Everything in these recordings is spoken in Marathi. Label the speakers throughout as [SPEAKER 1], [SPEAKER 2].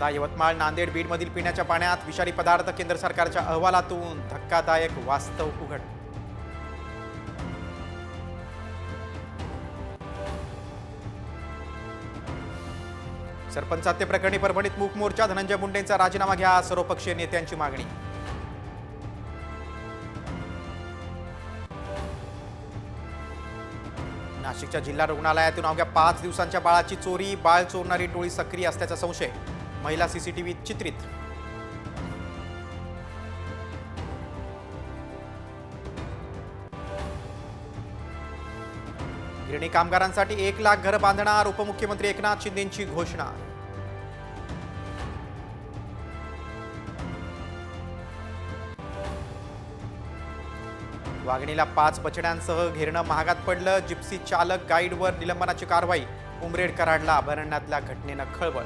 [SPEAKER 1] वर्धा, यवतमाळ, नांदेड, बीडमधील पिण्याच्या पाण्यात विषारी पदार्थ. केंद्र सरकारच्या अहवालातून धक्कादायक वास्तव उघड. सरपंच हत्येप्रकरणी परभणीत मूक मोर्चा. धनंजय मुंडेंचा राजीनामा घ्या, सर्वपक्षीय नेत्यांची मागणी. नाशिकच्या जिल्हा रुग्णालयातून अवघ्या 5 दिवसांच्या बाळाची चोरी. बाळ चोरणारी टोळी सक्रिय असल्याचा संशय. महिला सीसीटीव्हीत चित्रित. गिरणी कामगारांसाठी 1 लाख घरं बांधणार. उपमुख्यमंत्री एकनाथ शिंदेंची घोषणा. वाघणीला 5 बछड्यांसह घेरणं महागात पडलं. जिप्सी चालक गाईडवर निलंबनाची कारवाई. उमरेड कराडला अभयारण्यातल्या घटनेनं खळबळ.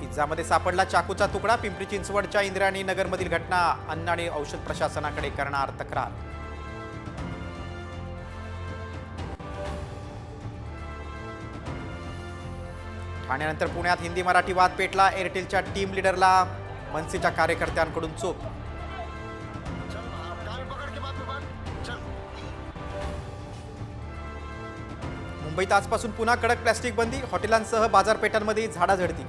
[SPEAKER 1] पिझ्झामध्ये सापडला चाकूचा तुकडा. पिंपरी चिंचवडच्या इंद्रायणी नगरमधील घटना. अन्न आणि औषध प्रशासनाकडे करणार तक्रार. ठाण्यानंतर पुण्यात हिंदी मराठी वाद पेटला. एअरटेलच्या टीम लीडरला मनसेच्या कार्यकर्त्यांकडून चोप. मुंबईत आजपासून पुन्हा कडक प्लॅस्टिक बंदी. हॉटेलांसह बाजारपेठांमध्ये झाडाझडती.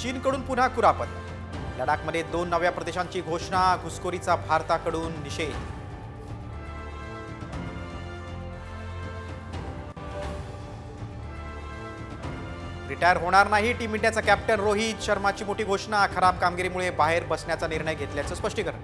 [SPEAKER 1] चीनकडून पुन्हा कुरापत. लडाखमध्ये 2 नव्या प्रदेशांची घोषणा. घुसखोरीचा भारताकडून निषेध. रिटायर होणार नाही टीम इंडियाचा कॅप्टन रोहित शर्माची मोठी घोषणा. खराब कामगिरीमुळे बाहेर बसण्याचा निर्णय घेतल्याचं स्पष्टीकरण.